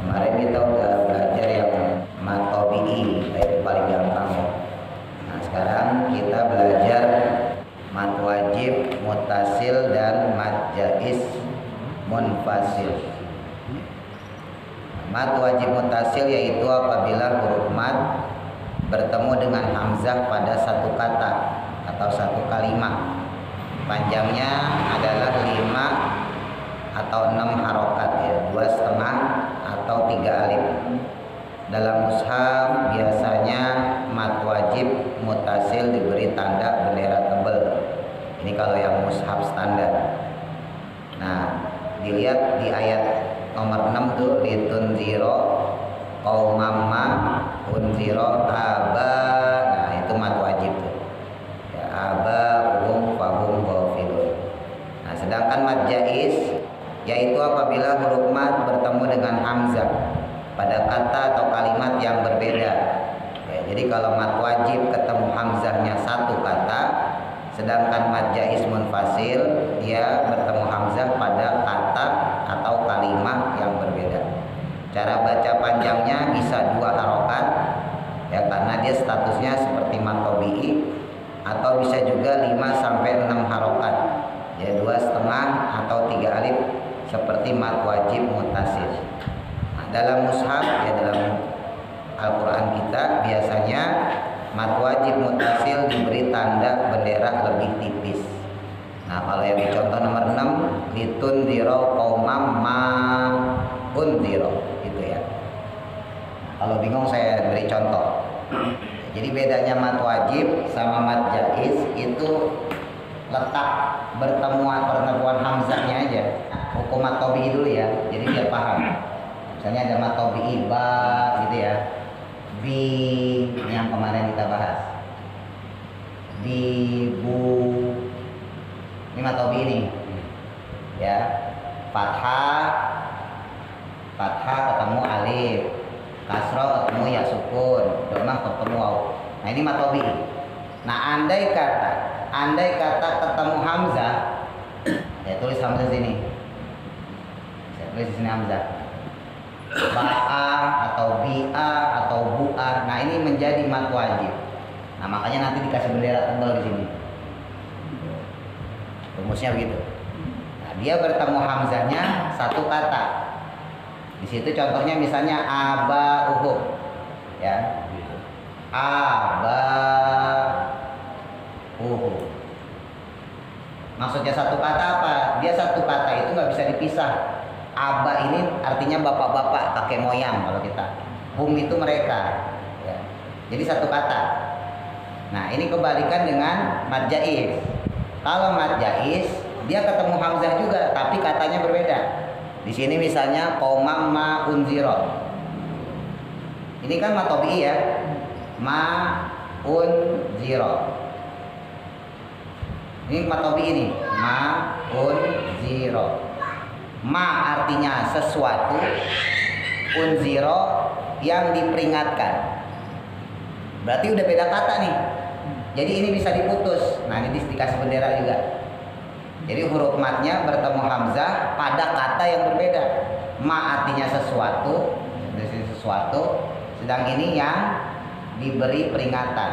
Kemarin kita udah belajar yang mat tabi'i, itu paling gampang ya. Nah sekarang kita belajar mat wajib, muttasil, dan mat jaiz munfasil. Mat wajib muttasil yaitu apabila huruf mat bertemu dengan hamzah pada satu kata atau satu kalimat. Panjangnya adalah 5 atau 6 harokat ya, 2,5 atau 3 alif. Dalam mushaf biasanya mat wajib muttasil diberi tanda bendera tebal. Ini kalau yang mushaf standar. Nah, dilihat di ayat nomor 6 tuh, litunziro qaumamma unziro aba. Nah, itu mat wajib tuh. Ya, aba hum fahum ghafilun. Nah, sedangkan mat jaiz yaitu apabila huruf mat bertemu dengan hamzah pada kata atau kalimat yang berbeda. Ya, jadi kalau mat wajib ketemu hamzahnya satu kata, sedangkan mat jaiz munfasil dia bertemu hamzah pada kata atau kalimat yang berbeda. Cara baca panjangnya bisa 2 harokat ya, karena dia statusnya seperti mat tabi'i, atau bisa juga 5 sampai 6 harokat ya, 2,5 atau 3 alif seperti mat wajib muttasil. Nah, dalam mushaf ya, dalam Al-Quran kita biasanya mat wajib muttasil diberi tanda bendera lebih tipis. Nah, kalau yang di contoh nomor 6, litunziro qaumam ma unziro, gitu ya. Nah, kalau bingung saya beri contoh. Jadi bedanya mat wajib sama mat jaiz itu letak pertemuan hamzahnya aja. Hukum mat tabi'i dulu ya, jadi biar paham. Misalnya ada mat tabi'i ba gitu ya, bi, ini yang kemarin kita bahas, bi, bu, ini mat tabi'i ini ya. Fathah ketemu alif, kasroh ketemu ya sukun, domah ketemu waw. Nah ini mat tabi'i. Nah andai kata ketemu hamzah, saya tulis hamzah sini. Tulis di sini hamzah. Ba'a atau bi'a atau bu'a. Nah, ini menjadi mat wajib. Nah, makanya nanti dikasih bendera tebal di sini. Rumusnya begitu. Nah, dia bertemu hamzahnya satu kata. Di situ contohnya misalnya aba uhum. Ya. Aba uhum. Maksudnya satu kata apa? Dia satu kata itu nggak bisa dipisah. Aba ini artinya bapak-bapak, kakek moyang kalau kita. Hum itu mereka. Ya. Jadi satu kata. Nah ini kebalikan dengan mat jaiz. Kalau mat jaiz dia ketemu hamzah juga, tapi katanya berbeda. Di sini misalnya qaumam ma unziro. Ini kan mat tabi'i ya. Ma unziro. Ini mat tabi'i ini. Ma unziro. Ma artinya sesuatu, unziro yang diperingatkan. Berarti udah beda kata nih. Jadi ini bisa diputus. Nah ini dikasih bendera juga. Jadi huruf matnya bertemu hamzah pada kata yang berbeda. Ma artinya sesuatu, sedang ini yang diberi peringatan.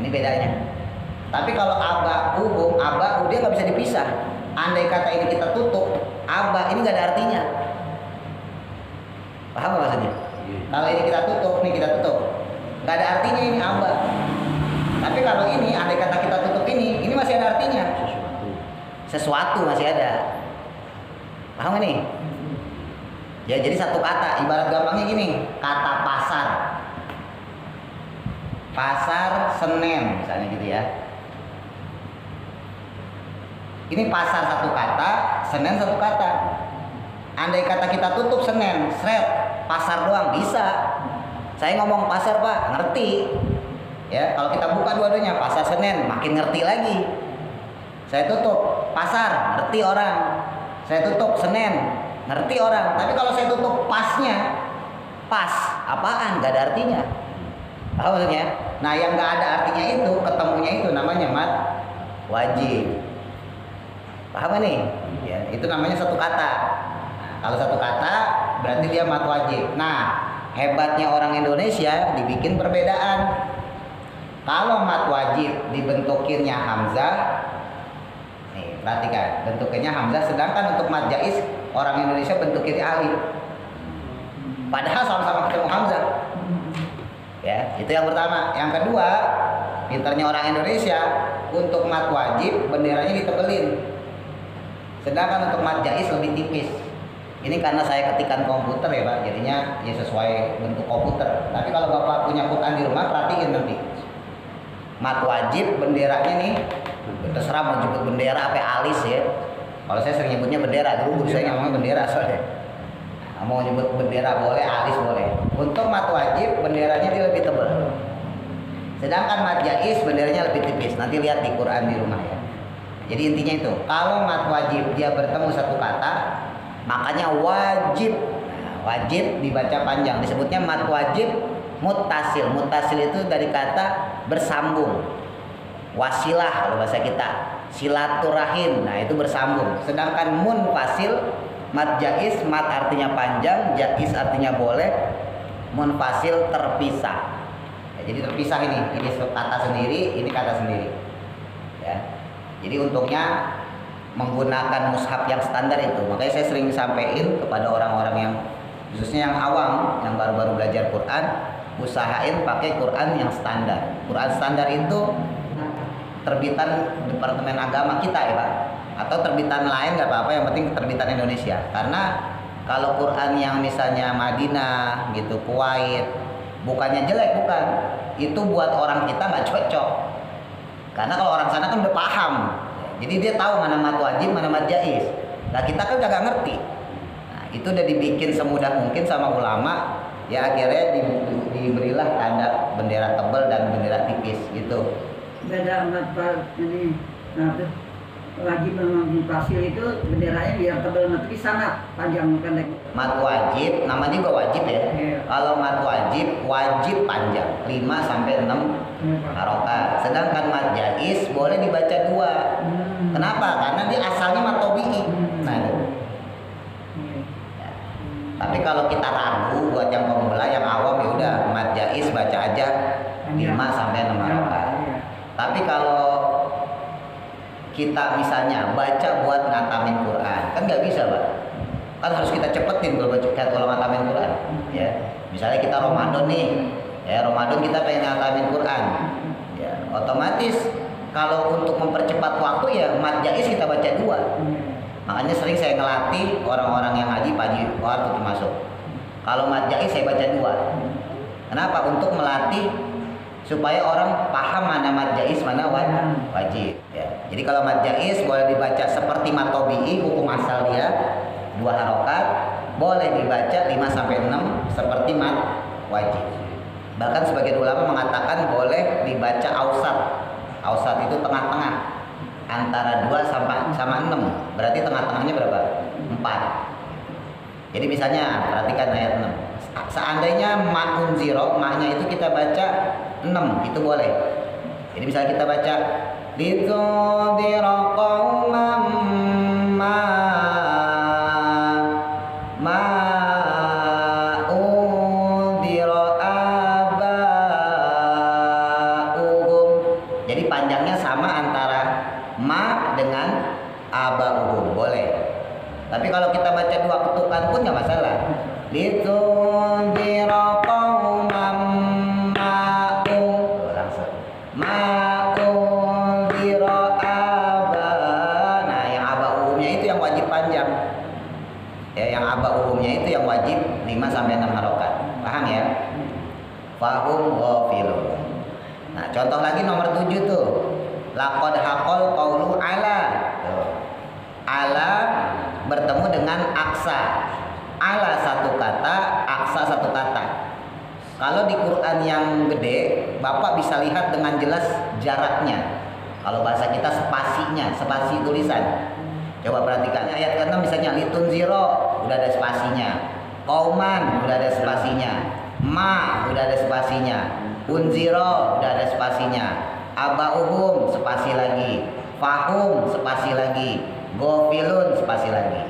Ini bedanya. Tapi kalau aba uhum, dia nggak bisa dipisah. Andai kata ini kita tutup, aba ini nggak ada artinya. Paham gak maksudnya? Kalau ini kita tutup, nggak ada artinya ini aba. Tapi kalau ini, andai kata kita tutup ini masih ada artinya. Sesuatu masih ada. Paham ini? Ya jadi satu kata, ibarat gampangnya gini, kata pasar. Pasar Senen misalnya gitu ya. Ini pasar satu kata, Senen satu kata. Andai kata kita tutup Senen, seret, pasar doang bisa. Saya ngomong pasar Pak, ngerti. Ya, kalau kita buka dua-duanya, pasar Senen, makin ngerti lagi. Saya tutup pasar, ngerti orang. Saya tutup Senen, ngerti orang. Tapi kalau saya tutup pasnya, pas, apaan? Gak ada artinya. Paham maksudnya? Nah, yang gak ada artinya itu, ketemunya itu namanya mat wajib. Paham nih? Ya, itu namanya satu kata. Nah, kalau satu kata berarti dia mat wajib. Nah, hebatnya orang Indonesia dibikin perbedaan. Kalau mat wajib dibentukinnya hamzah, nih perhatikan, bentukannya hamzah. Sedangkan untuk mat jaiz orang Indonesia bentukinnya alif. Padahal sama-sama ketemu hamzah. Ya, itu yang pertama. Yang kedua, pintarnya orang Indonesia, untuk mat wajib benderanya ditebelin. Sedangkan untuk mat jaiz lebih tipis. Ini karena saya ketikan komputer ya Pak, jadinya ya sesuai bentuk komputer. Tapi kalau Bapak punya Quran di rumah, perhatiin nanti. Mat wajib benderanya nih, terserah mau nyebut bendera apa alis ya. Kalau saya sering nyebutnya bendera, dulu guru saya ngomongnya bendera soalnya. Nah, mau nyebut bendera boleh, alis boleh. Untuk mat wajib benderanya dia lebih tebal. Sedangkan mat jaiz benderanya lebih tipis. Nanti lihat di Quran di rumah ya. Jadi intinya itu, kalau mat wajib dia bertemu satu kata, makanya wajib. Nah, wajib dibaca panjang, disebutnya mat wajib muttasil. Muttasil itu dari kata bersambung. Wasilah kalau bahasa kita, silaturahim. Nah, itu bersambung. Sedangkan munfasil, mat jaiz, mat artinya panjang, jaiz artinya boleh, munfasil terpisah. Ya, jadi terpisah ini kata sendiri, ini kata sendiri. Ya. Jadi untungnya menggunakan mushaf yang standar itu. Makanya saya sering sampaikan kepada orang-orang yang khususnya yang awam, yang baru-baru belajar Quran, usahain pakai Quran yang standar. Quran standar itu terbitan Departemen Agama kita ya Pak. Atau terbitan lain nggak apa-apa, yang penting terbitan Indonesia. Karena kalau Quran yang misalnya Madinah gitu, Kuwait, bukannya jelek, bukan. Itu buat orang kita nggak cocok. Karena kalau orang sana kan udah paham, jadi dia tahu mana mat wajib, mana mat jaiz. Nah kita kan kagak ngerti. Nah itu udah dibikin semudah mungkin sama ulama, ya akhirnya diberilah tanda bendera tebal dan bendera tipis gitu. Beda mat ini, wajib mengfasil itu benderanya biar tebal, tapi sangat panjang pendek. Mat wajib, namanya juga wajib ya. Kalau mat wajib, wajib panjang 5 sampai 6 harokat. Sedangkan mat jaiz boleh dibaca 2. Kenapa? Karena dia asalnya mat tobi'i. Nah itu. Ya. Tapi kalau kita ragu buat yang pemula, yang awam ya udah mat jaiz baca aja 5 sampai 6 harokat. Tapi kalau kita misalnya baca buat ngatamin Quran, kan nggak bisa Pak, kan harus kita cepetin kalau ngatamin Quran ya. Misalnya kita Ramadan nih ya, Ramadan kita pengen ngatamin Quran ya, otomatis kalau untuk mempercepat waktu ya mat jaiz kita baca 2. Makanya sering saya ngelatih orang-orang yang ngaji, Pak Haji Wahab itu termasuk, kalau mat jaiz saya baca 2. Kenapa? Untuk melatih supaya orang paham mana mat jaiz, mana wajib ya. Jadi kalau mat jaiz boleh dibaca seperti mat tobi'i, hukum asal dia 2 harokat, boleh dibaca 5 sampai 6 seperti mat wajib. Bahkan sebagian ulama mengatakan boleh dibaca ausat. Ausat itu tengah-tengah antara 2 sama 6. Berarti tengah-tengahnya berapa? 4. Jadi misalnya perhatikan ayat 6. Seandainya ma'un ziro, maknya itu kita baca 6, itu boleh. Jadi misalnya kita baca litundira qauman undira aba'uhum. Jadi panjangnya sama antara ma dengan aba'uhum, boleh. Tapi kalau kita baca 2 ketukan pun nggak masalah. Litundira qauman langsung ma'undira aba. Nah yang aba umumnya itu yang wajib panjang ya, yang aba umumnya itu yang wajib 5 sampai 6 harokat. Paham ya? Fahum ghafilun. contoh lagi nomor 7 tuh. Laqad haqqal qaulu ala. Tuh. Ala bertemu dengan aksa. Ala satu kata, aksa satu kata. Kalau di Quran yang gede, Bapak bisa lihat dengan jelas jaraknya. Kalau bahasa kita spasinya, spasi tulisan. Coba perhatikan ayat ke-6 misalnya litun zero, udah ada spasinya. Qauman udah ada spasinya. Ma udah ada spasinya. Unziro udah ada spasinya. Abauhum spasi lagi. Fahum spasi lagi. Gofilun spasi lagi.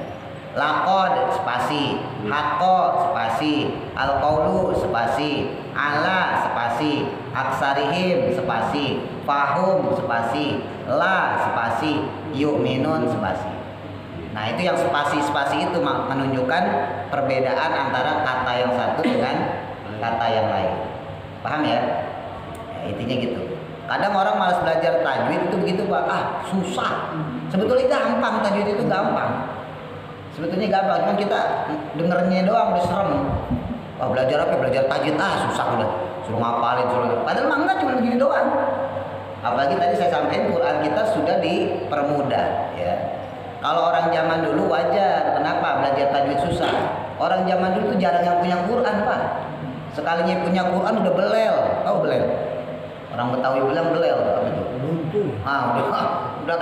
Laqad spasi. Haqqo spasi. Al-qaulu spasi. Ala spasi. Aksarihim spasi. Fahum spasi. La spasi. Yu'minun spasi. Nah itu yang spasi-spasi itu menunjukkan perbedaan antara kata yang satu dengan kata yang lain. Paham ya? Ya intinya gitu. Kadang orang malas belajar tajwid itu begitu Pak. Susah. Sebetulnya gampang, tajwid itu gampang. Sebetulnya gampang, cuma kita dengernya doang udah serem. Wah belajar apa? Belajar tajwid susah udah. Suruh ngapalin, suruh. Padahal mah enggak, cuma begini doang. Apalagi tadi saya sampaikan Quran kita sudah dipermudah ya. Kalau orang zaman dulu wajar, kenapa belajar tajwid susah? Orang zaman dulu tuh jarang yang punya Quran Pak. Sekalinya punya Quran udah belel, tahu belel? Orang Betawi bilang belel, apa itu? Udah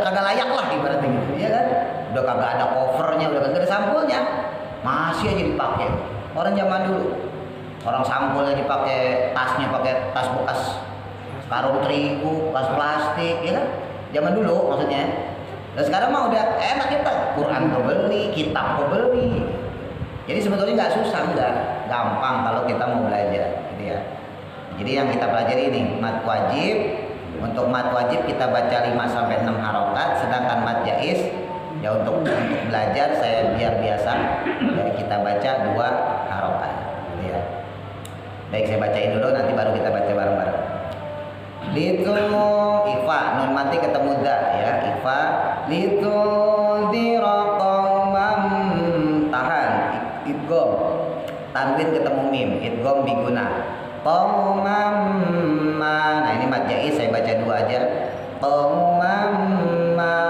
kagak layak lah ibaratnya gitu, ya kan? Udah kagak ada covernya, udah kagak ada sampulnya, masih aja dipakai. Orang zaman dulu, orang sampulnya dipakai tasnya, pakai tas bekas karung terigu, tas plastik, ya kan? Zaman dulu maksudnya. Dan sekarang mah udah enak kita, Quran kau beli, kitab kau beli. Jadi sebetulnya nggak susah, enggak, gampang kalau kita mau belajar, gitu ya. Jadi yang kita pelajari ini mat wajib. Untuk mat wajib kita baca 5 sampai 6 harokat, sedangkan mat jaiz ya untuk belajar saya biar biasa ya, kita baca 2 harokat, gitu ya. Baik saya bacain dulu, nanti baru kita baca bareng-bareng. Litu ifa nun mati ketemu da ya ifa litu diraqamam tahan idgham tanwin ketemu mim idgham biguna qamam ma. Nah ini mad jaiz saya baca 2 aja qamam ma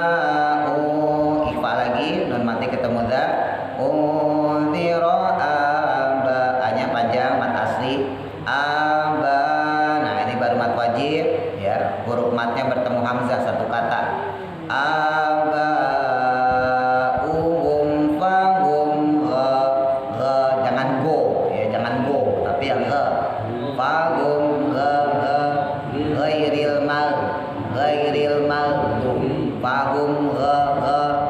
ifa lagi nun mati ketemu da unzira aba hanya panjang mad asli aba. Wajib ya, huruf matnya bertemu hamzah satu kata. Aba fahum gha jangan go ya, jangan go tapi yang gha. Fahum ghairil maghdubi fahum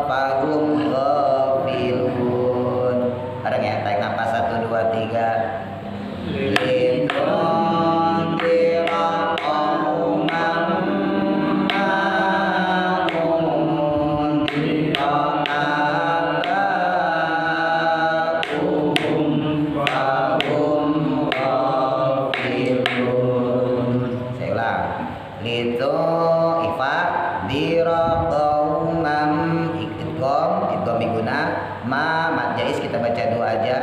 fahum ghafilun. Bareng ya, tarik nafas 1 2 3. Kita baca 2 aja.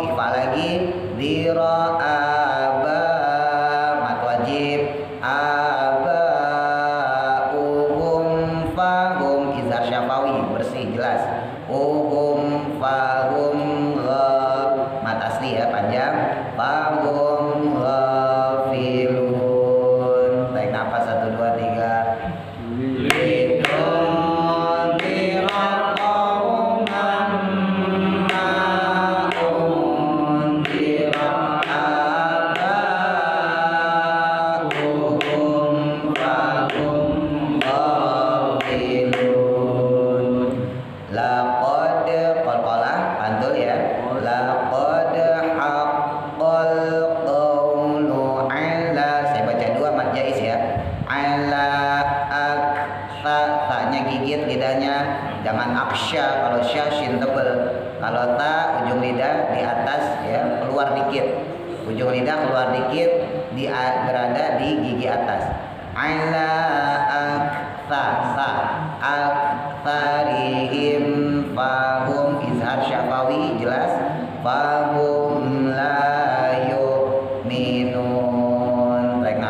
Ifa lagi dira aba mat wajib aba fahum izhar syafawi bersih jelas fahum mat asli ya panjang fahum ghafilun. Tarik nafas 1 2 3. Jangan aksya, kalau syah shin tebel. Kalau ta ujung lidah di atas ya, keluar dikit. Ujung lidah keluar dikit, berada di gigi atas. Ala aksa sa aktsarihim fahum izhar syafawi jelas fahum la yu'minun. Tarik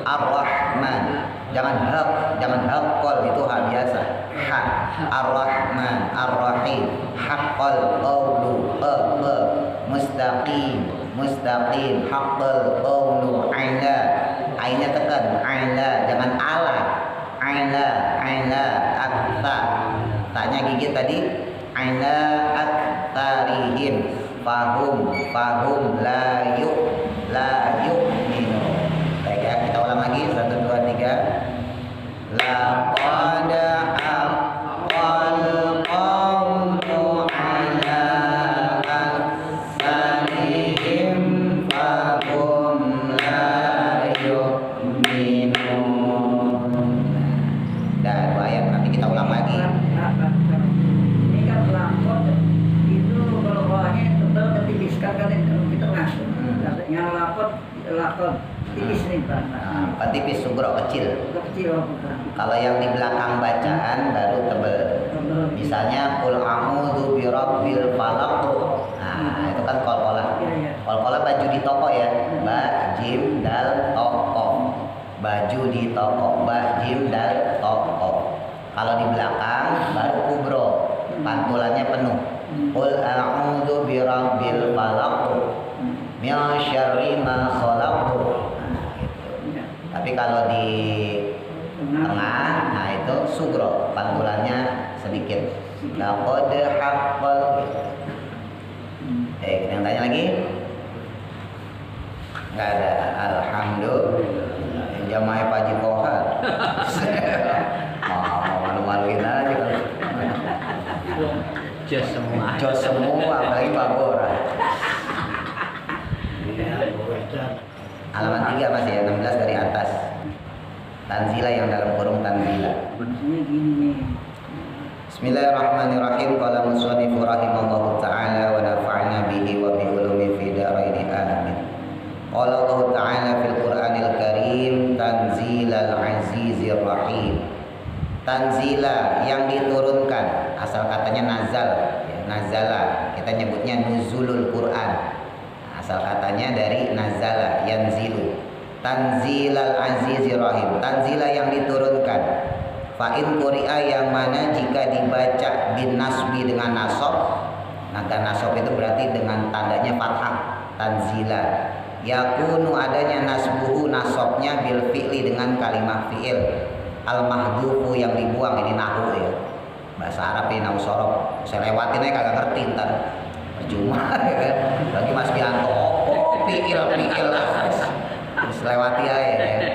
Ar-Rahman. Jangan haqqal, itu hak biasa. Ha. Ar-Rahman, Ar-Rahim. Haqqal qawlu, mustaqim, haqqal qawlu, ala. Ainnya tekan, ala, jangan ala. Ala, akta. Tanya gigit tadi. Ala aktarihim. Fahum, la yu'minu. Baik ya, kita ulang lagi. 1, 2, 3. Laqad haqqal qawlu ala aktsarihim fahum la yu'minun. Dah, 2 ayat, nanti kita ulang lagi. Ini kan lapor itu kalau bawahnya tebal ketipiskan kan kalau di tengah. Yang lapor tipis nih Pak. Nah, tipis sugro kecil. Kecil bukan. Kalau yang di belakang bacaan baru tebel. Misalnya qul a'udzu birabbil falaq. Nah, itu kan qalqalah. Qalqalah baju di toko ya. Ba, jim, dal, toko. Baju di toko, ba, jim, dal, toko. Kalau di belakang baru kubro. Pantulannya penuh. Qul a'udzu birabbil falaq. Min syarri ma khalaq. Tapi kalau di tengah, nah itu sugro, pantulannya sedikit. Laqad haqqal. Yang tanya lagi? Enggak ada. Alhamdulillah. Jamaah Pak Haji Kohar. Mau malu-maluin aja kalau. Jos semua, apalagi Pak Bora. Halaman 3 masih ya, 16 dari atas. Tanzila yang dalam kurung tanzila. Bismillahirrahmanirrahim. Qala musannif rahimallahu ta'ala wa nafa'na bihi wa bi ulumi fi darain amin. Qala Allah ta'ala fil Qur'anil Karim tanzilal azizir rahim. Tanzila yang diturunkan, asal katanya nazal, ya, nazala. Kita nyebutnya nuzulul Qur'an. Asal katanya dari nazala, yanzilu. Tanzilal azizir rahim. Tanzila yang diturunkan. Fa'in quri'a yang mana jika dibaca bin nasbi dengan nasab. Maka nasab itu berarti dengan tandanya fathah. Tanzila. Yakunu adanya nasbuhu, nasabnya bil fi'li dengan kalimah fi'il. Al mahdufu yang dibuang, ini nahu ya. Bahasa Arab ini nahu sorob. Saya lewatin aja kagak ngerti ntar. Percuma ya kan. Bagi Mas Bianto, fi'il lah. Terus lewati aja ya.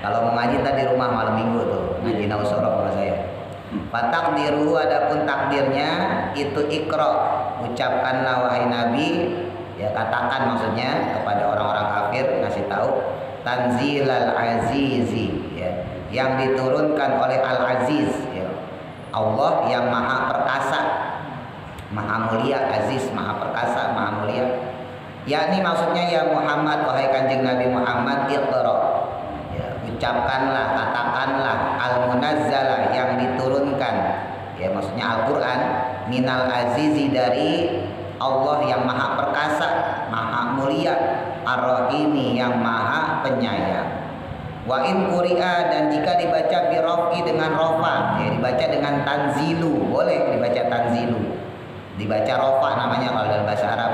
Kalau mau ngaji tadi di rumah malam minggu tuh, ngaji nahu sorob sama saya. Fatakdiruhu, adapun takdirnya itu ikra, ucapkanlah wahai Nabi, ya katakan maksudnya kepada orang-orang kafir, ngasih tahu tanzilal azizi, ya, yang diturunkan oleh Al-Aziz, ya. Allah yang maha perkasa, maha mulia, aziz, maha perkasa, maha mulia. Yakni maksudnya ya Muhammad, wahai kanjeng Nabi Muhammad, iqra, ya, ucapkanlah, katakanlah al-munazzala yang diturunkan, ya maksudnya Al-Quran, minal azizi dari Allah yang maha perkasa, maha mulia, ar-rahimi yang maha penyayang. Wa in quri'a, dan jika dibaca birofi dengan rofa, ya dibaca dengan tanzilu, boleh dibaca tanzilu, dibaca rofa namanya kalau dalam bahasa Arab.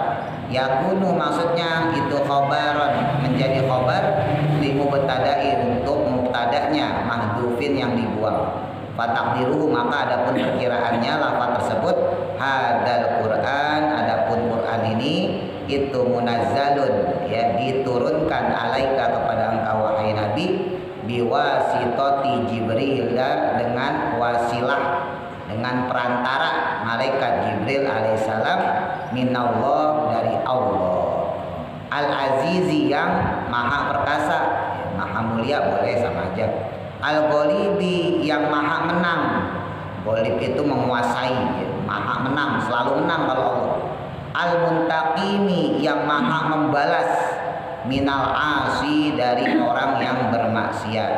Yakunu maksudnya itu khobaron, menjadi khobar li mubtada'in, untuk mubtada'nya mahdufin yang dibuang. Fatakdiruhu, maka adapun perkiraannya lafaz tersebut hadal Quran, adapun Quran ini itu munazzalun, ya diturunkan alaika kepada engkau wahai Nabi, biwasitati Jibril, dengan wasilah, dengan perantara malaikat Jibril alaihissalam, minallah, dari Allah, al-azizi yang maha perkasa, ya, maha mulia, boleh sama aja. Al-Ghalibi yang maha menang. Ghalib itu menguasai, ya, maha menang, selalu menang kalau Allah. Al-Muntaqimi yang maha membalas, minal asi, dari orang yang bermaksiat.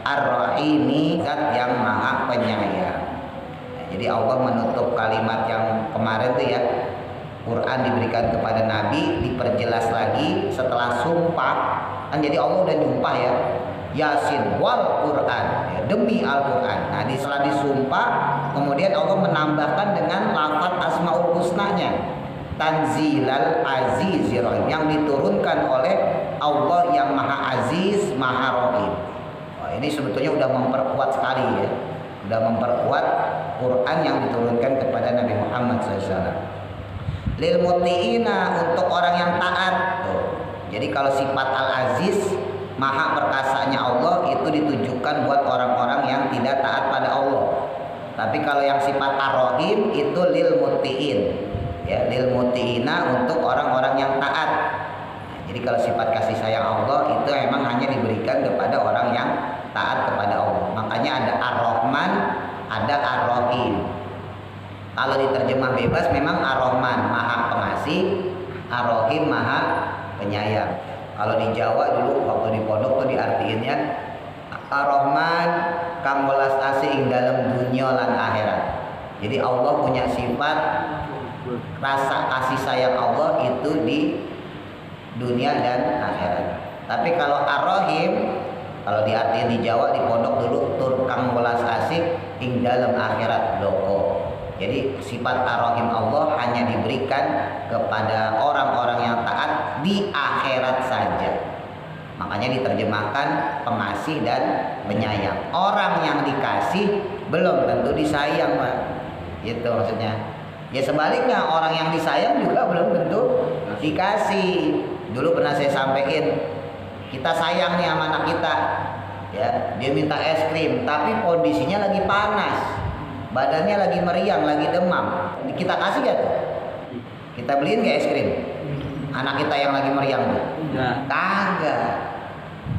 Ar-Rahimi, zat yang maha penyayang. Jadi Allah menutup kalimat yang kemarin tuh ya, Quran diberikan kepada Nabi, diperjelas lagi setelah sumpah. Kan jadi Allah udah nyumpah ya, Yasin wal Quran, ya, demi Al-Quran. Nah, setelah disumpah kemudian Allah menambahkan dengan lafaz Asmaul Husna-nya, Tanzilal Azizir Rahim, yang diturunkan oleh Allah yang Maha Aziz, Maha Rahim. Ini sebetulnya udah memperkuat sekali ya, udah memperkuat Quran yang diturunkan kepada Nabi Muhammad SAW. Lil mutiina, untuk orang yang taat. Tuh. Jadi kalau sifat Al-Aziz, Maha perkasanya Allah, itu ditujukan buat orang-orang yang tidak taat pada Allah. Tapi kalau yang sifat Ar-Rahim itu lil mutiin, ya, lil mutiina, untuk orang-orang yang taat. Nah, jadi kalau sifat kasih sayang Allah itu emang hanya diberikan kepada orang yang taat kepada Allah. Makanya ada Ar-Rahman, ada Ar-Rahim. Kalau diterjemah bebas memang Ar-Rahman Maha Pengasih, Ar-Rahim Maha Penyayang. Kalau di Jawa dulu waktu di pondok tuh diartiinnya Ar-Rahman kang welas asih ing dalam dunia lan akhirat. Jadi Allah punya sifat rasa kasih sayang Allah itu di dunia dan akhirat. Tapi kalau Ar-Rahim, kalau diartiin di Jawa di pondok dulu tur kang welas asih ing dalam akhirat loko. Jadi sifat Ar-Rahim Allah hanya diberikan kepada orang-orang yang taat di akhirat saja. Makanya diterjemahkan pengasih dan penyayang. Orang yang dikasih belum tentu disayang, Pak. Gitu maksudnya. Ya sebaliknya, orang yang disayang juga belum tentu dikasih. Dulu pernah saya sampaikan, kita sayang nih sama anak kita. Ya, dia minta es krim, tapi kondisinya lagi panas. Badannya lagi meriang, lagi demam. Kita kasih gak tuh? Kita beliin gak es krim? Anak kita yang lagi meriang tuh? Kagak.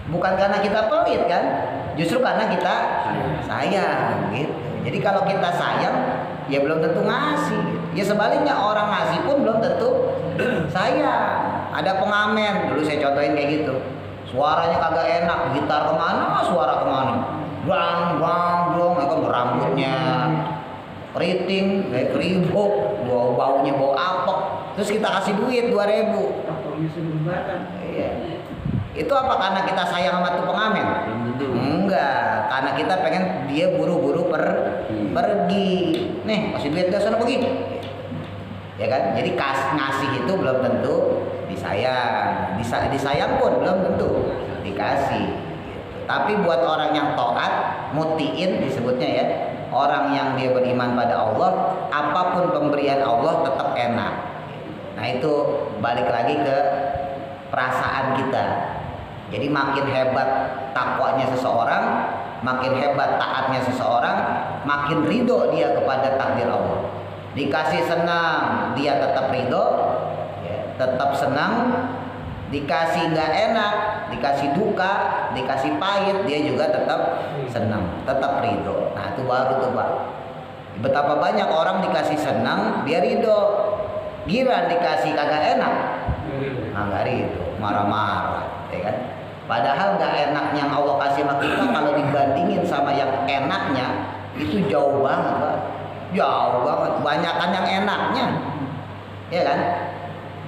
Bukan karena kita pelit kan? Justru karena kita sayang gitu. Jadi kalau kita sayang, ya belum tentu ngasih. Ya sebaliknya, orang ngasih pun belum tentu sayang. Ada pengamen, dulu saya contohin kayak gitu. Suaranya kagak enak, gitar kemana, suara kemana. Bang, kan berambutnya keriting, kayak keribuk, baunya bau apek. Terus kita kasih duit 2.000. Iya. Itu apa? Karena kita sayang sama tuh pengamen? Enggak, karena kita pengen dia buru-buru pergi. Nih, kasih duit dah, sana pergi. Ya kan? Jadi ngasih itu belum tentu disayang. Disayang pun belum tentu dikasih. Tapi buat orang yang taat, mutiin disebutnya ya, orang yang dia beriman pada Allah, apapun pemberian Allah tetap enak. Nah itu balik lagi ke perasaan kita. Jadi makin hebat takwanya seseorang, makin hebat taatnya seseorang, makin ridho dia kepada takdir Allah. Dikasih senang, dia tetap ridho, ya, tetap senang. Dikasih nggak enak, dikasih duka, dikasih pahit, dia juga tetap senang, tetap ridho. Nah itu baru tuh Pak. Betapa banyak orang dikasih senang, dia ridho. Giliran dikasih kagak enak, nah nggak ridho, marah-marah, ya kan? Padahal nggak enaknya yang Allah kasih sama kita kalau dibandingin sama yang enaknya itu jauh banget Pak. Jauh banget, banyakan yang enaknya, ya kan?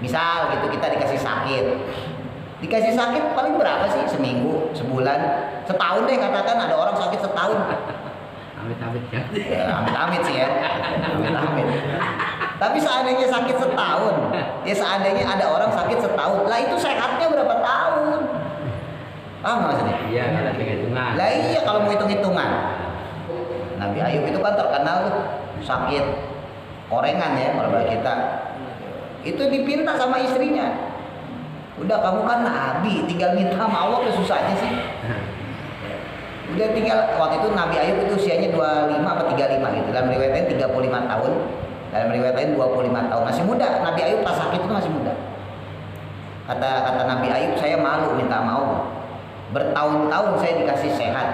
Misal gitu kita dikasih sakit paling berapa sih? Seminggu, sebulan, setahun deh katakan ada orang sakit setahun. Amit-amit ya. Ya, amit-amit sih ya. Amit-amit. Tapi seandainya sakit setahun, ya seandainya ada orang sakit setahun, lah itu sehatnya berapa tahun? Paham maksudnya? Iya, kalau hitung-hitungan. Lah iya kalau mau hitung-hitungan. Nabi Ayub itu kan terkenal tuh sakit korengan ya kalau kita. Itu dipinta sama istrinya. Udah kamu kan nabi, tinggal minta sama Allah, kesusahnya sih. Udah tinggal, waktu itu Nabi Ayub itu usianya 25 atau 35 gitu. Dalam riwayat lain 35 tahun, dalam riwayat lain 25 tahun. Masih muda, Nabi Ayub pas sakit itu masih muda. Kata Nabi Ayub, saya malu minta sama Allah. Bertahun-tahun saya dikasih sehat.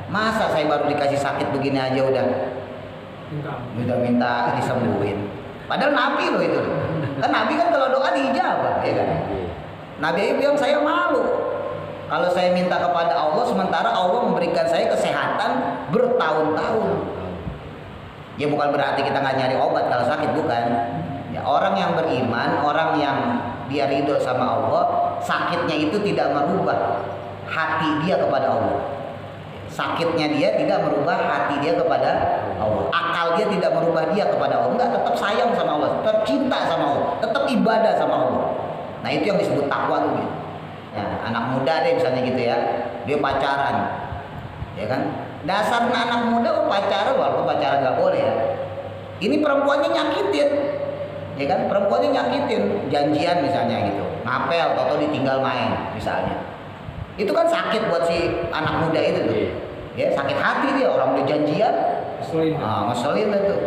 Masa saya baru dikasih sakit begini aja udah minta disembuhin. Padahal Nabi loh itu. Kan Nabi kan kalau doa diijabah, ya kan? Nabi Ayub bilang saya malu kalau saya minta kepada Allah sementara Allah memberikan saya kesehatan bertahun-tahun. Ya bukan berarti kita nggak nyari obat kalau sakit, bukan. Ya orang yang beriman, orang yang dia ridho sama Allah, sakitnya itu tidak merubah hati dia kepada Allah. Sakitnya dia tidak merubah hati dia kepada Allah. Akal dia tidak merubah dia kepada Allah. Enggak, tetap sayang sama Allah, tetap cinta sama Allah, tetap ibadah sama Allah. Nah itu yang disebut takwa tuh gitu. Ya, anak muda deh misalnya gitu ya, dia pacaran, ya kan? Dasarnya anak muda pacaran, walaupun pacaran nggak boleh ya. Ini perempuannya nyakitin, ya kan? Perempuannya nyakitin, janjian misalnya gitu, ngapel, atau ditinggal main misalnya. Itu kan sakit buat si anak muda itu tuh. Ya, sakit hati dia, orang udah janjian. Ngeselin itu.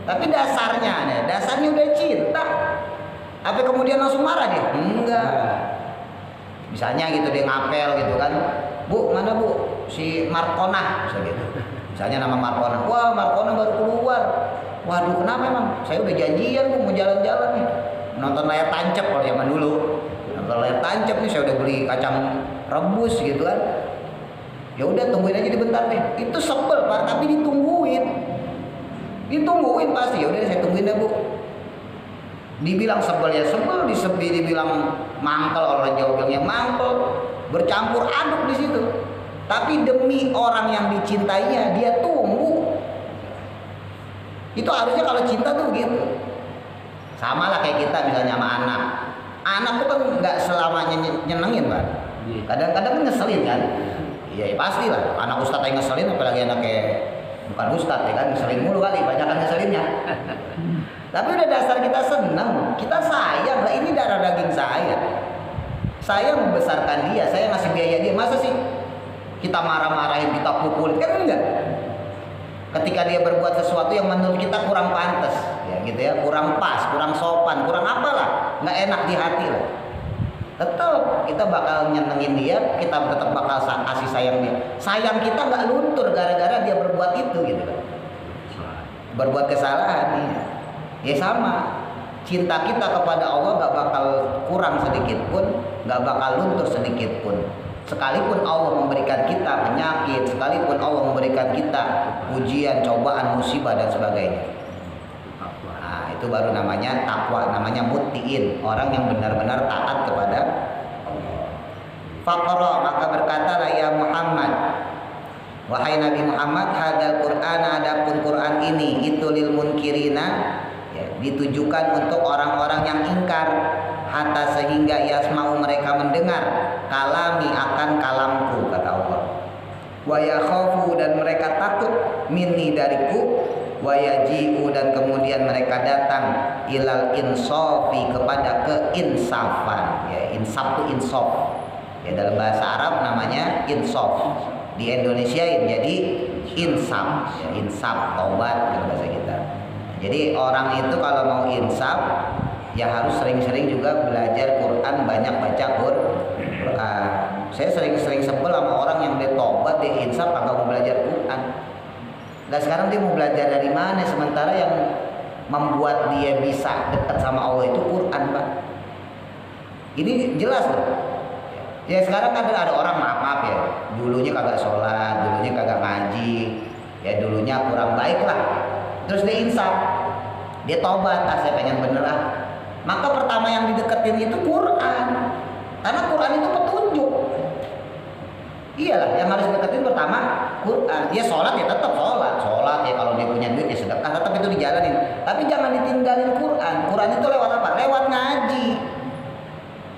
Tapi dasarnya udah cinta. Apa kemudian langsung marah dia? Enggak. Misalnya gitu dia ngapel gitu kan. Bu, mana bu? Si Markona, misalnya gitu. Misalnya nama Markona. Wah, Markona baru keluar. Waduh, kenapa emang? Saya udah janjian bu mau jalan-jalan nih. Nonton layar tancap kalau zaman dulu. Nonton layar tancap nih, saya udah beli kacang rebus gitu kan. Ya udah tungguin aja bentar deh. Itu sebel Pak, tapi ditungguin pasti. Ya udah saya tungguin deh bu. Dibilang sebel ya sebel, dibilang mangkel, orang Jawa bilangnya mangkel, bercampur aduk di situ. Tapi demi orang yang dicintainya dia tunggu. Itu harusnya kalau cinta tuh gitu. Sama lah kayak kita misalnya sama anak. Anak tuh kan nggak selamanya nyenengin Pak. Kadang-kadang kan ngeselin kan. Iya ya pastilah. Anak ustadz yang ngeselin, apalagi anak kayak bukan ustadz ya kan, ngeselin mulu kali, banyak kan ngeselinnya. Tapi udah dasar kita senang, kita sayang lah, ini darah daging saya. Saya membesarkan dia, saya ngasih biaya dia. Masa sih kita marah-marahin, kita pukulin? Kan enggak. Ketika dia berbuat sesuatu yang menurut kita kurang pantas, ya gitu ya, kurang pas, kurang sopan, kurang apalah, nggak enak di hati lah. Tetap kita bakal nyenengin dia, kita tetap bakal kasih sayang dia. Sayang kita nggak luntur gara-gara dia berbuat itu gitu kan. Berbuat kesalahan dia. Ya sama. Cinta kita kepada Allah nggak bakal kurang sedikit pun, nggak bakal luntur sedikit pun. Sekalipun Allah memberikan kita penyakit, sekalipun Allah memberikan kita ujian, cobaan, musibah dan sebagainya. Nah, itu baru namanya takwa, namanya muttiin, orang yang benar-benar taat kepada Allah. Faqara, maka berkatalah ya Muhammad, wahai Nabi Muhammad, hadzal Qur'an, adapun Quran ini itu lil munkirina, ya, ditujukan untuk orang-orang yang ingkar, hatta sehingga yasma'u mereka mendengar kalami akan kalamku, kata Allah. Wa yakhafu, dan mereka takut minni dariku, wa yaji'u, dan kemudian mereka datang ilal insafi, kepada keinsafan. Ya, insaf itu insaf. Ya, dalam bahasa Arab namanya insaf. Di Indonesia jadi insaf. Ya, insaf, taubat dalam bahasa kita. Jadi orang itu kalau mau insaf ya harus sering-sering juga belajar Quran, banyak baca Quran. Saya sering-sering sebel sama orang yang dia tobat, dia insaf, agak mau belajar Quran. Nah sekarang dia mau belajar dari mana? Sementara yang membuat dia bisa dekat sama Allah itu Quran Pak. Ini jelas loh. Ya sekarang kan ada orang maaf ya, dulunya kagak sholat, dulunya kagak ngaji, ya dulunya kurang baik lah. Terus dia insaf, dia tobat, saya pengen bener lah. Maka pertama yang dideketin itu Quran, karena Quran itu petunjuk. Iyalah, yang harus deketin pertama Quran. Dia sholat ya tetap sholat ya, kalau dia punya duit ya sedekah, tetap itu dijalanin. Tapi jangan ditinggalin Quran. Quran itu lewat apa? Lewat ngaji,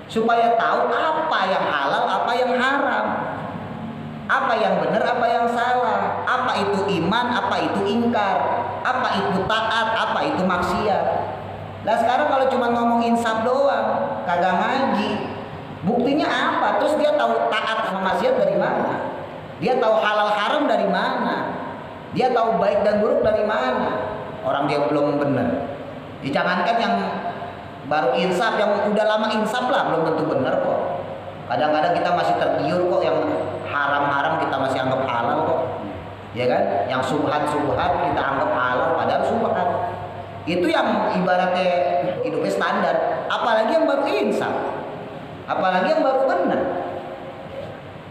supaya tahu apa yang halal, apa yang haram, apa yang benar, apa yang salah, apa itu iman, apa itu ingkar, apa itu taat, apa itu maksiat. Nah sekarang kalau cuma ngomong insaf doang, kagak ngaji, buktinya apa? Terus dia tahu taat sama maksiat dari mana? Dia tahu halal haram dari mana? Dia tahu baik dan buruk dari mana? Orang dia belum benar. Jangankan yang baru insaf, yang udah lama insaf lah belum tentu benar kok. Kadang-kadang kita masih tergiur kok, yang haram-haram kita masih anggap halal kok, ya kan? Yang subhat-subhat kita anggap halal padahal subhat. Itu yang ibaratnya hidupnya standar. Apalagi yang baru insaf, apalagi yang baru benar.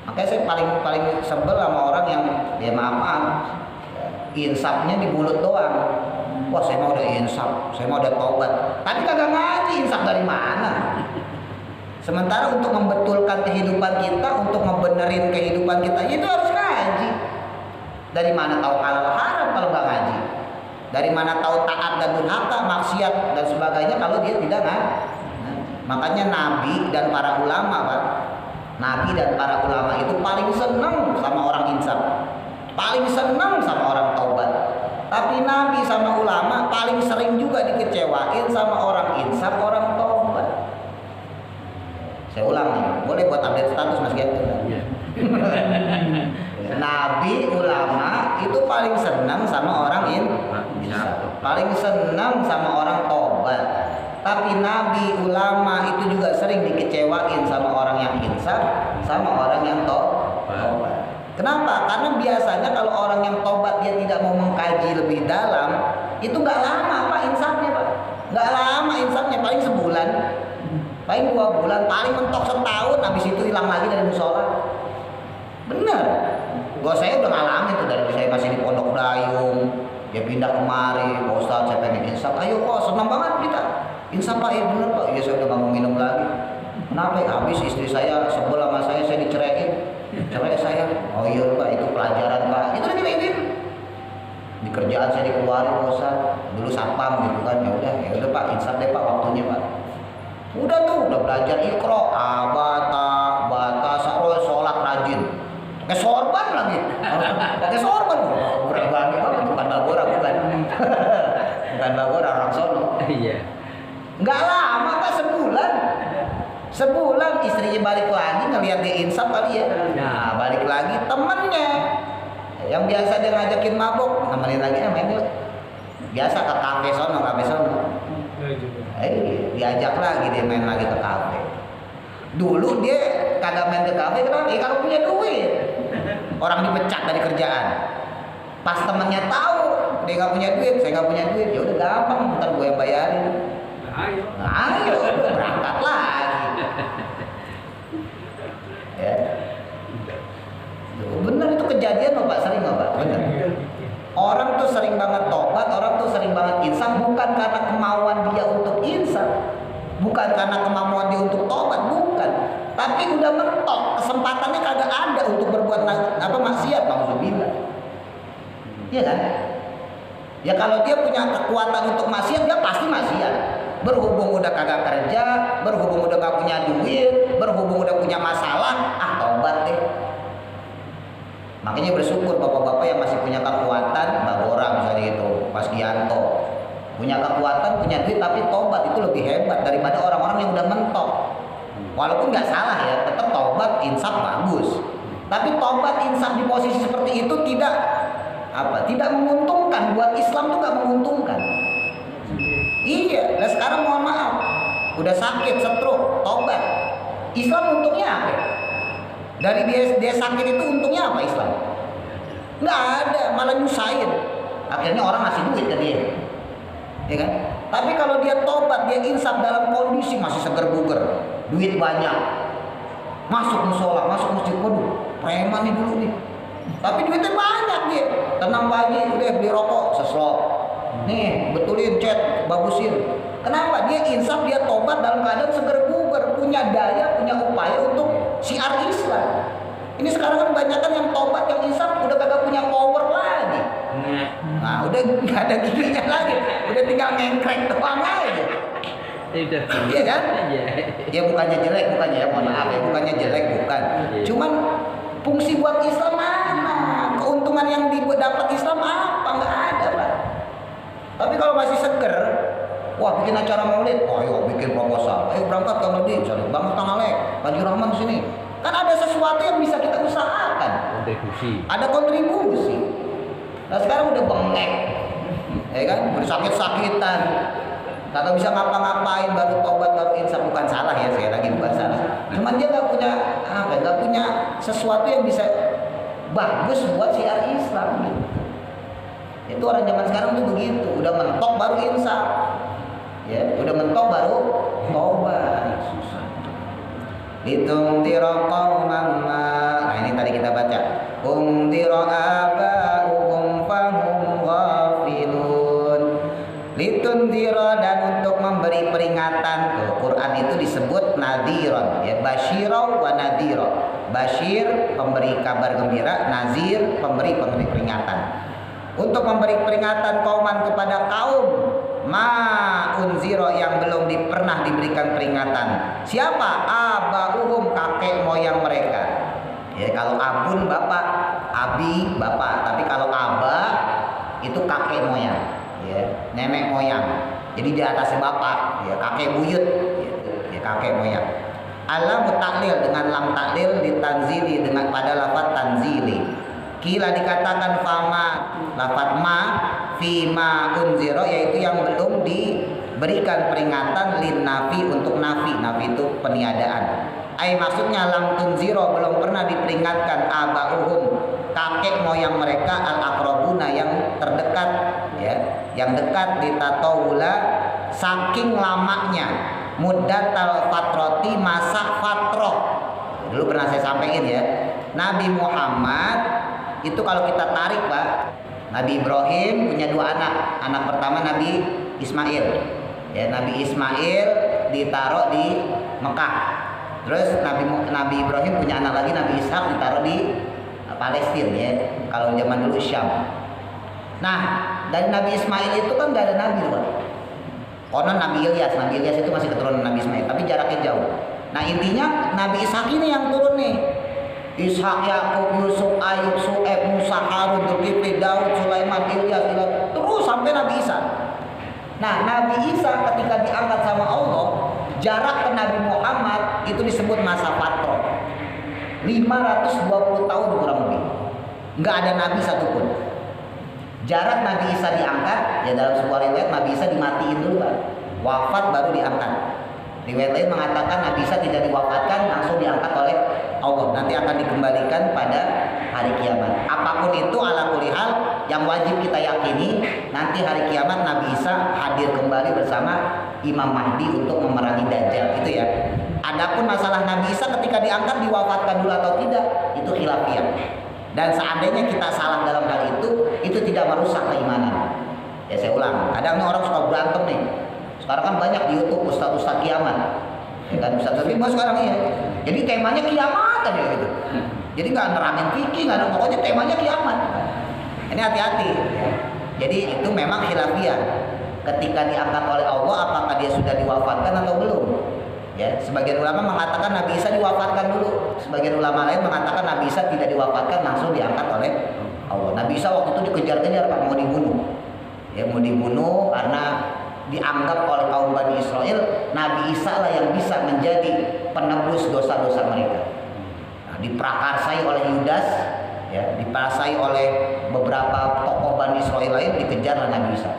Makanya saya paling sebel sama orang yang ya maaf insafnya di mulut doang. Wah saya mau udah insaf, saya mau udah taubat, tapi kagak ngaji. Insaf dari mana? Sementara untuk membetulkan kehidupan kita, untuk membenerin kehidupan kita, itu harus ngaji. Dari mana tahu halal haram kalau nggak ngaji? Dari mana tahu taat dan durhaka, maksiat dan sebagainya kalau dia tidak ngaji? Makanya Nabi dan para ulama, Pak, Nabi dan para ulama itu paling senang sama orang insaf, paling senang sama orang taubat. Tapi Nabi sama ulama paling sering juga dikecewain sama orang insaf, orang taubat. Saya ulang nih, boleh buat update status Mas Gitu. Nabi, ulama itu paling senang sama orang insaf, paling senang sama orang taubat. Tapi Nabi, ulama itu juga sering dikecewain sama orang yang insaf, sama orang yang taubat. Kenapa? Karena biasanya kalau orang yang taubat dia tidak mau mengkaji lebih dalam, itu nggak lama Pak insafnya, Pak. Nggak lama insafnya, paling sebulan, paling 2 bulan, paling mentok setahun, habis itu hilang lagi dari musola. Bener. Gua saya udah ngalamin tuh dari saya masih di Pondok Dayung, dia pindah kemari, Pak Ustadz saya pengen insaf, ayo kok senang banget kita. Insaf Pak, iya bener Pak, iya saya udah gak mau minum lagi. Kenapa? Habis istri saya sebel sama saya diceraiin, cerai saya. Oh iya Pak, itu pelajaran Pak, itu lagi ini. Di kerjaan saya dikeluarin Pak Ustadz, dulu satpam gitu kan, ya udah Pak, insaf deh Pak waktunya Pak. Udah tuh, udah belajar ikro, bata, saroi, sholat rajin. Pakai sorban lagi, pakai sorban, berat banget, bukan Bagora, bukan Bagora, orang sono. Iya. Nggak lama Pak, sebulan istrinya balik lagi ngelihat dia insaf kali ya. Nah balik lagi temennya yang biasa dia ngajakin mabok nemenin lagi main yuk. Biasa ke kafe sono. Diajak lagi dia main lagi ke kafe. Dulu dia kagak main ke kafe kenapa? Kalau punya duit. Orang dipecat dari kerjaan. Pas temennya tahu dia nggak punya duit, saya nggak punya duit, ya udah gampang, ntar gue yang bayarin. Ayo, berangkat lagi. Ya. Bener itu kejadian loh Pak, sering loh Pak, bener. Orang tuh sering banget tobat, orang tuh sering banget insaf bukan karena kemauan dia untuk insaf, bukan karena kemauan dia untuk tobat, bukan. Tapi udah mentok, kesempatannya kagak ada untuk berbuat maksiat, maksudnya. Iya kan? Ya kalau dia punya kekuatan untuk maksiat, dia pasti maksiat. Berhubung udah kagak kerja, berhubung udah gak punya duit, berhubung udah punya masalah, tobat deh. Makanya bersyukur bapak-bapak yang masih punya kekuatan, Bagora misalnya gitu, Mas Gianto, punya kekuatan, punya duit tapi tobat itu lebih hebat daripada orang-orang yang udah mentok. Walaupun nggak salah ya, tetap tobat insaf bagus. Tapi tobat insaf di posisi seperti itu tidak menguntungkan, buat Islam tuh nggak menguntungkan. Iya, nah sekarang mohon maaf, udah sakit, stroke, tobat. Islam untungnya apa? Dari dia sakit itu untungnya apa Islam? Nggak ada, malah nyusahin. Akhirnya orang ngasih duit ke dia, ya kan? Tapi kalau dia tobat, dia insaf dalam kondisi masih seger buger, duit banyak, masuk musola, masuk masjid, waduh, preman nih dulu nih. Tapi duitnya banyak dia, tenang pagi udah beli rokok seslop, nih betulin cat, bagusin. Kenapa? Dia insaf, dia tobat dalam keadaan seger buger, punya daya, punya upaya untuk syiar Islam. Ini sekarang kan kebanyakan yang tobat, yang insaf udah kagak punya power lagi. Nah udah nggak ada giginya lagi, udah tinggal ngengkrek doang aja. Iya kan? Ya bukannya jelek, bukannya ya mohon maaf ya, bukannya jelek bukan. Cuman fungsi buat Islam mana? Keuntungan yang didapat Islam apa? Nggak ada Pak. Tapi kalau masih seger, wah bikin acara maulid, ayo bikin proposal, ayo berangkat ke Madinah, misalnya Bang Tangalek, Haji Rahman sini. Kan ada sesuatu yang bisa kita usahakan. Kontribusi. Ada kontribusi. Nah sekarang udah bengek, ya kan? Bersakit-sakitan, kagak bisa ngapa-ngapain, baru tobat, baru insaf. Bukan salah ya, sekali lagi bukan salah. Cuman dia nggak punya nggak punya sesuatu yang bisa bagus buat syiar Islam gitu. Itu orang zaman sekarang tuh begitu, udah mentok baru insaf, ya, udah mentok baru tobat. Susah. Litungtira qauman ma. Nah ini tadi kita baca. Ungtira aba'uhum fahum ghafilun. Litunzira, dan untuk memberi peringatan. Tuh, Quran itu disebut nadhiron, ya, basyira wa nadhira. Basyir pemberi kabar gembira, nazir pemberi peringatan. Untuk memberi peringatan kauman kepada kaum unziro yang belum pernah diberikan peringatan. Siapa? Abauhum, kakek moyang mereka. Ya, kalau abun bapak, abi bapak, tapi kalau aba itu kakek moyang, ya, nenek moyang. Jadi di atas bapak, ya, kakek buyut, ya, kakek moyang. Alam taklil dengan lam taklil ditanzili dengan pada lafaz tanzili. Kila dikatakan fama, lafaz ma fima unziro, yaitu yang belum diberikan peringatan, lin nafi untuk nafi. Nafi itu peniadaan. Maksudnya lam tunziro, belum pernah diperingatkan abauhum, kakek moyang mereka, al aqrabuna yang terdekat, ya, yang dekat, ditatawula saking lamanya, muddatal fatroti, masa fatroh. Dulu pernah saya sampaikan, ya, Nabi Muhammad itu kalau kita tarik, Pak, Nabi Ibrahim punya 2 anak. Anak pertama Nabi Ismail, ya, Nabi Ismail ditaruh di Mekah. Terus Nabi Ibrahim punya anak lagi, Nabi Ishak, ditaruh di Palestina, ya, kalau zaman dulu Syam. Nah, dari Nabi Ismail itu kan gak ada nabi, Pak. Konon Nabi Ilyas itu masih keturunan Nabi Ismail, tapi jaraknya jauh. Nah, intinya Nabi Ishak ini yang turun nih. Ishak, Yakub, Yusuf, Ayub, Su'aib, Musa, Harun, Zulkifli, Daud, Sulaiman, Ilyas, terus sampai Nabi Isa. Nah, Nabi Isa ketika diangkat sama Allah, jarak ke Nabi Muhammad itu disebut masa fatroh, 520 tahun kurang lebih. Nggak ada nabi satupun. Jarak Nabi Isa diangkat, ya, dalam sebuah riwayat Nabi Isa dimatiin dulu, Pak. Wafat baru diangkat. Riwayat lain mengatakan Nabi Isa tidak diwafatkan, langsung diangkat oleh Allah. Nanti akan dikembalikan pada hari kiamat. Apapun itu, ala kulli hal, yang wajib kita yakini, nanti hari kiamat Nabi Isa hadir kembali bersama Imam Mahdi untuk memerangi Dajjal, itu, ya. Adapun masalah Nabi Isa ketika diangkat diwafatkan dulu atau tidak, itu khilafiyah. Dan seandainya kita salah dalam hal itu tidak merusak keimanan. Ya, saya ulang, kadang orang suka berantem nih. Sekarang kan banyak di YouTube ustaz-ustaz kiamat, ya kan, ustaz bebas sekarang, ya. Jadi temanya kiamat aja gitu. Jadi nggak nerangin fikih, nggak ada, pokoknya temanya kiamat. Ini hati-hati, ya. Jadi itu memang khilafiyah. Ketika diangkat oleh Allah, apakah dia sudah diwafatkan atau belum? Ya, sebagian ulama mengatakan Nabi Isa diwafatkan dulu. Sebagian ulama lain mengatakan Nabi Isa tidak diwafatkan, langsung diangkat oleh Allah. Nabi Isa waktu itu dikejar-kejar, Pak, mau dibunuh. Ya, mau dibunuh karena dianggap oleh kaum Bani Israel Nabi Isa lah yang bisa menjadi penebus dosa-dosa mereka. Nah, diprakarsai oleh Yudas, ya, diprakarsai oleh beberapa tokoh Bani Israel lain, dikejar oleh Nabi Isa.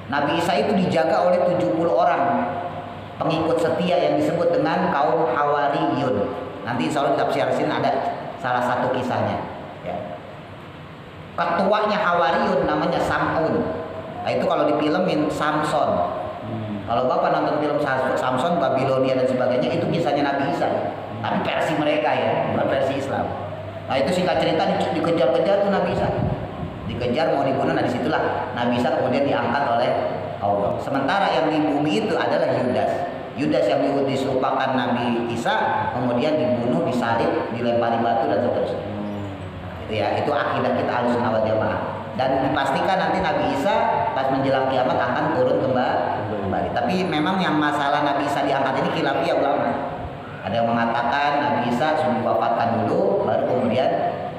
Nabi Isa itu dijaga oleh 70 orang pengikut setia yang disebut dengan kaum Hawariyun. Nanti insya Allah di tafsir Yasin ada salah satu kisahnya, ya. Ketuanya Hawariyun namanya Sam'un. Nah, itu kalau difilmin Samson. Kalau Bapak nonton film Samson, Babilonia dan sebagainya, itu kisahnya Nabi Isa, tapi versi mereka, ya, bukan versi Islam. Nah, itu singkat cerita dikejar-kejar tuh Nabi Isa. Dikejar mau dibunuh, nah disitulah Nabi Isa kemudian diangkat oleh Allah. Sementara yang di bumi itu adalah Yudas yang diserupakan Nabi Isa, kemudian dibunuh, disalib, dilempari batu dan seterusnya. Itu, ya, itu akidah kita Ahlussunnah wal Jamaah. Dan dipastikan nanti Nabi Isa pas menjelang kiamat akan turun kembali. Tapi memang yang masalah Nabi Isa diangkat ini khilafiyah ulama. Ada yang mengatakan Nabi Isa sudah diwafatkan dulu, baru kemudian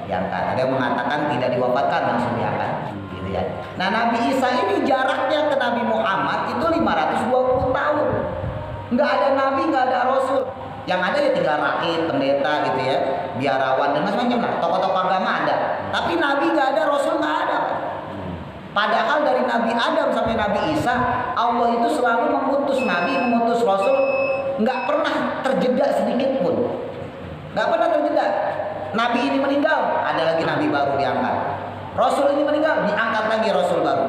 diangkat. Ada yang mengatakan tidak diwafatkan, langsung diangkat. Gitu, ya. Nah, Nabi Isa ini jaraknya ke Nabi Muhammad itu 520 tahun. Nggak ada nabi, nggak ada rasul. Yang ada ya tinggal rakit, pendeta gitu, ya, biarawan dan macam-macam lah. Tokoh-tokoh agama ada. Tapi nabi nggak ada, rasul nggak ada. Padahal dari Nabi Adam sampai Nabi Isa, Allah itu selalu mengutus nabi, mengutus rasul, nggak pernah terjeda sedikit pun. Nggak pernah terjeda. Nabi ini meninggal, ada lagi nabi baru diangkat. Rasul ini meninggal, diangkat lagi rasul baru.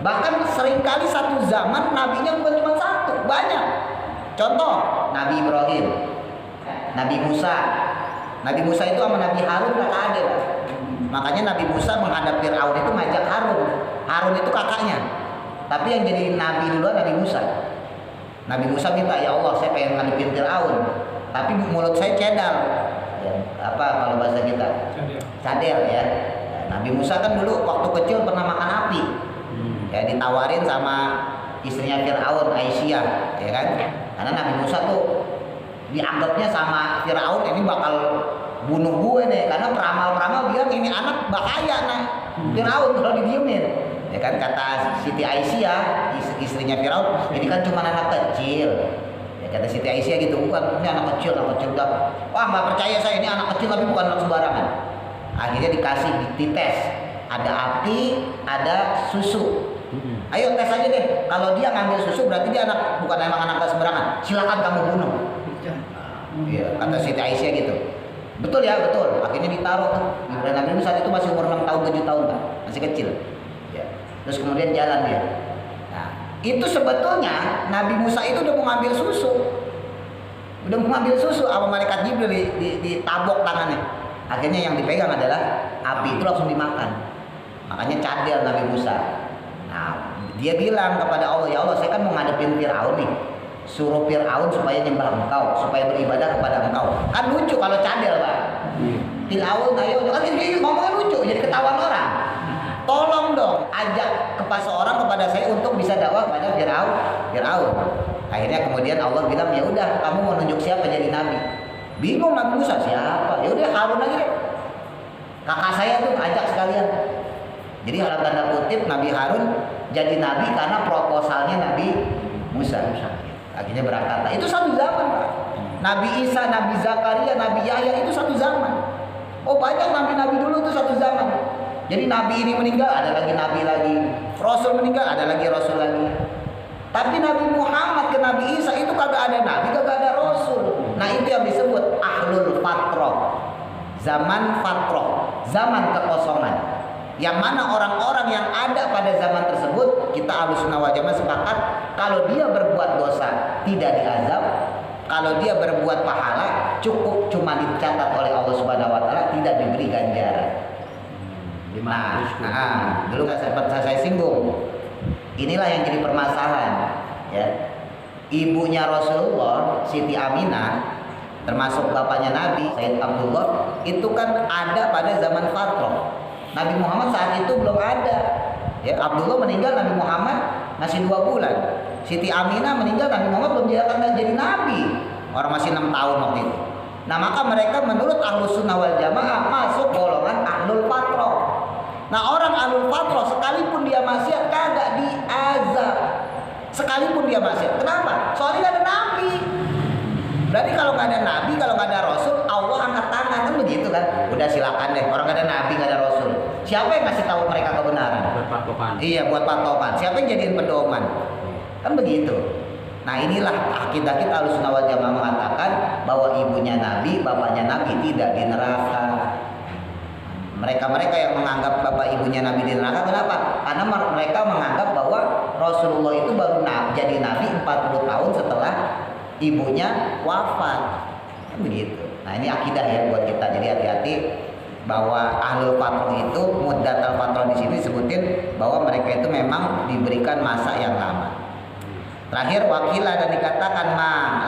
Bahkan seringkali satu zaman nabinya bukan cuma satu, banyak. Contoh, Nabi Ibrahim, Nabi Musa. Nabi Musa itu sama Nabi Harun kakak adik. Makanya Nabi Musa menghadap Fir'aun itu ngajak Harun. Harun itu kakaknya. Tapi yang jadi nabi duluan Nabi Musa. Nabi Musa minta, ya Allah saya pengen ngadepin Fir'aun, tapi mulut saya cedal. Ya, apa kalau bahasa kita? Cadel ya. Nabi Musa kan dulu waktu kecil pernah makan api. Ya ditawarin sama istrinya Fir'aun, Aisyah, ya kan? Karena Nabi Musa tuh dianggapnya sama Fir'aun ini bakal bunuh gue nih, karena peramal-peramal bilang ini anak bahaya nah Fir'aun kalau didiemin. Ya kan kata Siti Aisyah, istrinya Fir'aun, ini kan cuma anak kecil. Ya kata Siti Aisyah gitu, bukan ini anak kecil udah. Wah nggak percaya saya, ini anak kecil tapi bukan anak sembarangan. Akhirnya dikasih dites, ada api, ada susu. Ayo tes aja deh. Kalau dia ngambil susu berarti dia anak bukan emang anak sembarangan. Silakan kamu bunuh. Iya, kata Siti Aisyah gitu. Betul ya, betul. Akhirnya ditaruh tuh. Dan Nabi Musa saat itu masih umur 6 tahun, 7 tahun kan, masih kecil. Ya. Terus kemudian jalan dia. Nah, itu sebetulnya Nabi Musa itu udah mau ngambil susu. Udah mau ngambil susu, apa malaikat Jibril ditabok tangannya. Akhirnya yang dipegang adalah api, itu langsung dimakan. Makanya cadel Nabi Musa. Nah, dia bilang kepada Allah, ya Allah saya kan mau ngadepin Fir'aun nih. Suruh Fir'aun supaya nyembah engkau, supaya beribadah kepada engkau. Kan lucu kalau cadel Pak. Fir'aun ayo, kan ini ngomongnya lucu, jadi ketahuan orang. Tolong dong ajak seorang kepada saya untuk bisa dakwah kepada Fir'aun. Akhirnya kemudian Allah bilang, ya udah kamu mau nunjuk siapa jadi nabi. Bingung Nabi Musa siapa? Ya udah Harun aja deh. Kakak saya tuh ajak sekalian. Jadi dalam tanda kutip Nabi Harun jadi nabi karena proposalnya Nabi Musa. Akhirnya berangkat. Nah, itu satu zaman Pak. Nabi Isa, Nabi Zakaria, Nabi Yahya itu satu zaman. Oh banyak nabi-nabi dulu itu satu zaman. Jadi nabi ini meninggal ada lagi nabi lagi. Rasul meninggal ada lagi rasul lagi. Tapi Nabi Muhammad ke Nabi Isa itu kagak ada nabi, kagak ada rasul. Nah itu yang disebut ahlul fatroh. Zaman fatroh, zaman kekosongan. Yang mana orang-orang yang ada pada zaman tersebut, kita Ahlussunnah wal Jamaah sepakat kalau dia berbuat dosa tidak diazab, kalau dia berbuat pahala cukup cuma dicatat oleh Allah Subhanahu wa taala, tidak diberi ganjaran. Dulu saya singgung. Inilah yang jadi permasalahan ya. Ibunya Rasulullah, Siti Aminah, termasuk bapaknya Nabi Sayyid Abdullah, itu kan ada pada zaman fatroh. Nabi Muhammad saat itu belum ada. Ya, Abdullah meninggal, Nabi Muhammad masih 2 bulan. Siti Aminah meninggal, Nabi Muhammad belum jadi nabi. Orang masih 6 tahun waktu itu. Nah, maka mereka menurut Ahlussunnah wal Jamaah masuk golongan ahlul fatroh. Nah, orang ahlul fatroh sekalipun dia maksiat kagak diazab. Sekalipun dia maksiat. Kenapa? Soalnya gak ada nabi. Berarti kalau nggak ada nabi, kalau nggak ada rasul, Allah angkat tangan kan begitu kan? Udah silakan deh. Orang nggak ada nabi, nggak ada rasul. Siapa yang ngasih tahu mereka kebenaran? Buat patokan. Iya, buat patokan. Siapa yang jadiin pedoman? Kan begitu. Nah inilah akidah kita Ahlussunnah wal Jamaah mengatakan bahwa ibunya nabi, bapaknya nabi tidak di neraka. Mereka-mereka yang menganggap bapak ibunya nabi di neraka, kenapa? Karena mereka menganggap bahwa Rasulullah itu baru jadi nabi 40 tahun setelah ibunya wafat. Kan begitu. Nah ini akidah ya buat kita. Jadi hati-hati bahwa ahlul fatroh itu, muddatul fatroh di sini sebutin bahwa mereka itu memang diberikan masa yang lama. Terakhir wakilah dan dikatakan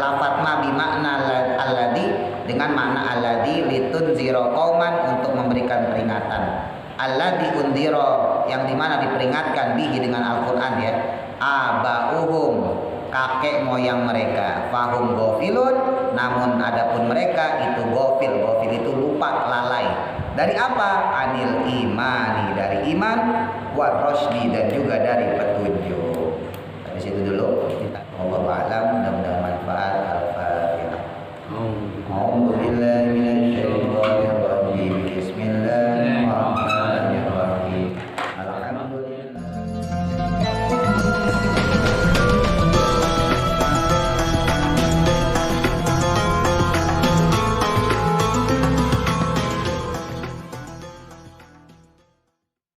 lafat bimakna alladhi dengan makna alladhi litunziro qauman untuk memberikan peringatan. Alladhi undiro yang dimana diperingatkan bihi dengan Al-Quran ya. Aba'uhum kakek moyang mereka, fahum gofilun, namun adapun mereka itu gofil itu lupa, lalai. Dari apa? Anil imani, dari iman, wa rosdi dan juga dari petunjuk. Dari situ dulu kita Allah alam, mudah-mudahan manfaat.